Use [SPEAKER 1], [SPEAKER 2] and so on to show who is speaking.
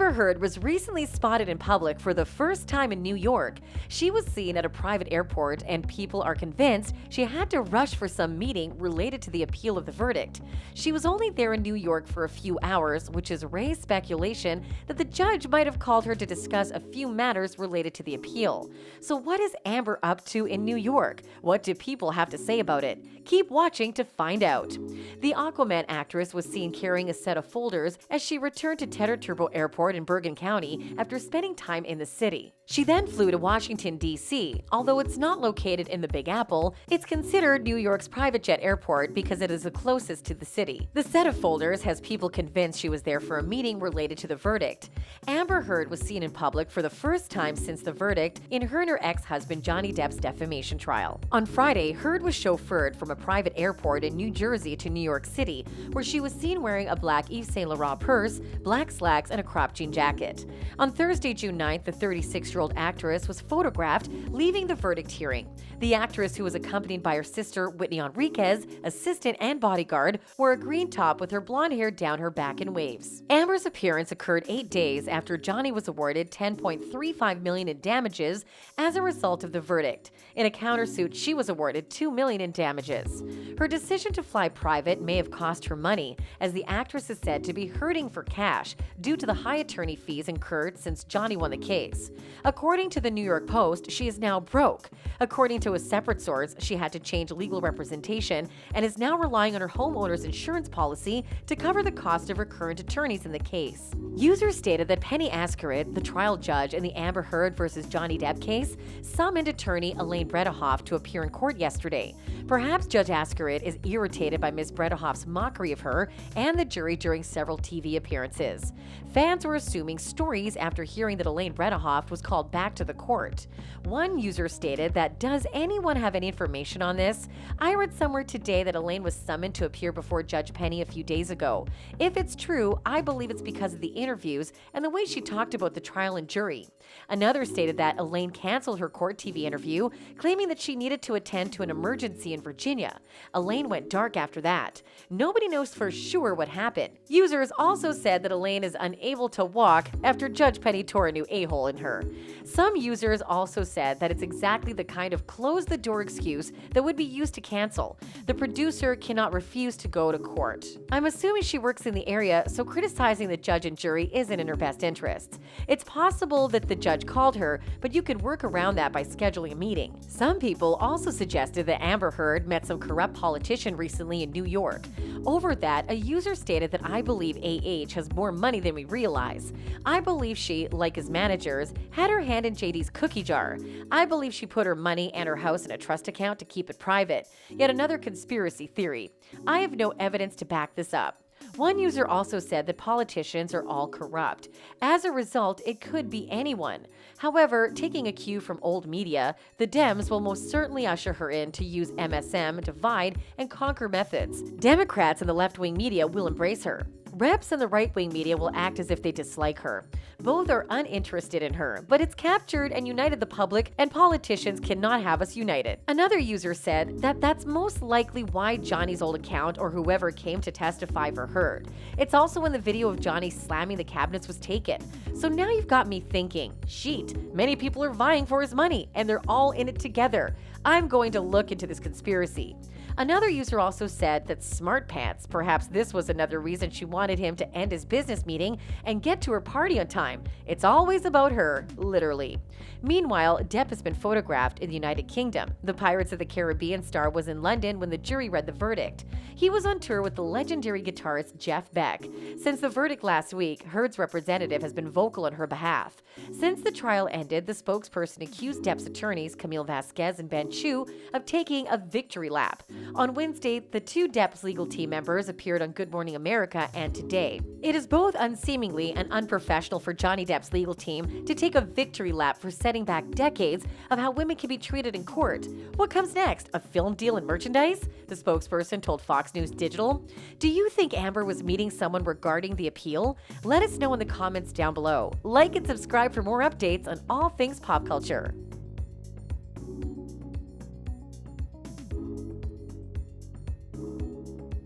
[SPEAKER 1] Amber Heard was recently spotted in public for the first time in New York. She was seen at a private airport, and people are convinced she had to rush for some meeting related to the appeal of the verdict. She was only there in New York for a few hours, which has raised speculation that the judge might have called her to discuss a few matters related to the appeal. So what is Amber up to in New York? What do people have to say about it? Keep watching to find out. The Aquaman actress was seen carrying a set of folders as she returned to Tedder Turbo Airport in Bergen County after spending time in the city. She then flew to Washington, D.C. Although it's not located in the Big Apple, it's considered New York's private jet airport because it is the closest to the city. The set of folders has people convinced she was there for a meeting related to the verdict. Amber Heard was seen in public for the first time since the verdict in her and her ex-husband Johnny Depp's defamation trial. On Friday, Heard was chauffeured from a private airport in New Jersey to New York City, where she was seen wearing a black Yves Saint Laurent purse, black slacks, and a cropped jean jacket. On Thursday, June 9th, the 36-year-old actress was photographed leaving the verdict hearing. The actress, who was accompanied by her sister Whitney Enriquez, assistant and bodyguard, wore a green top with her blonde hair down her back in waves. Amber's appearance occurred 8 days after Johnny was awarded $10.35 million in damages as a result of the verdict. In a countersuit, she was awarded $2 million in damages. Her decision to fly private may have cost her money, as the actress is said to be hurting for cash due to the high attorney fees incurred since Johnny won the case. According to the New York Post, she is now broke. According to a separate source, she had to change legal representation and is now relying on her homeowner's insurance policy to cover the cost of her current attorneys in the case. Users stated that Penny Askerit, the trial judge in the Amber Heard versus Johnny Depp case, summoned attorney Elaine Bredehoff to appear in court yesterday. Perhaps Judge Askerit is irritated by Ms. Bredehoff's mockery of her and the jury during several TV appearances. Fans were assuming stories after hearing that Elaine Bredehoff was called back to the court. One user stated that, "Does anyone have any information on this? I read somewhere today that Elaine was summoned to appear before Judge Penny a few days ago. If it's true, I believe it's because of the interviews and the way she talked about the trial and jury." Another stated that Elaine canceled her court TV interview, claiming that she needed to attend to an emergency in Virginia. Elaine went dark after that. Nobody knows for sure what happened. Users also said that Elaine is unable to walk after Judge Penny tore a new a-hole in her. Some users also said that it's exactly the kind of close-the-door excuse that would be used to cancel. The producer cannot refuse to go to court. "I'm assuming she works in the area, so criticizing the judge and jury isn't in her best interests. It's possible that the judge called her, but you could work around that by scheduling a meeting." Some people also suggested that Amber Heard met some corrupt politician recently in New York. Over that, a user stated that, "I believe AH has more money than we realize. I believe she, like his managers, had her hand in JD's cookie jar. I believe she put her money and her house in a trust account to keep it private." Yet another conspiracy theory. "I have no evidence to back this up." One user also said that politicians are all corrupt. As a result, it could be anyone. However, taking a cue from old media, the Dems will most certainly usher her in to use MSM, divide and conquer methods. Democrats and the left-wing media will embrace her. Reps and the right-wing media will act as if they dislike her. Both are uninterested in her, but it's captured and united the public, and politicians cannot have us united. Another user said that that's most likely why Johnny's old account or whoever came to testify for Heard. It's also when the video of Johnny slamming the cabinets was taken. So now you've got me thinking, sheet, many people are vying for his money, and they're all in it together. I'm going to look into this conspiracy. Another user also said that smart pants, perhaps this was another reason she wanted him to end his business meeting and get to her party on time. It's always about her, literally. Meanwhile, Depp has been photographed in the United Kingdom. The Pirates of the Caribbean star was in London when the jury read the verdict. He was on tour with the legendary guitarist Jeff Beck. Since the verdict last week, Heard's representative has been vocal on her behalf. Since the trial ended, the spokesperson accused Depp's attorneys, Camille Vasquez and Ben Chu, of taking a victory lap. On Wednesday, the two Depp's legal team members appeared on Good Morning America and Today. It is both unseemly and unprofessional for Johnny Depp's legal team to take a victory lap for setting back decades of how women can be treated in court. What comes next? A film deal and merchandise? The spokesperson told Fox News Digital. Do you think Amber was meeting someone regarding the appeal? Let us know in the comments down below. Like and subscribe for more updates on all things pop culture.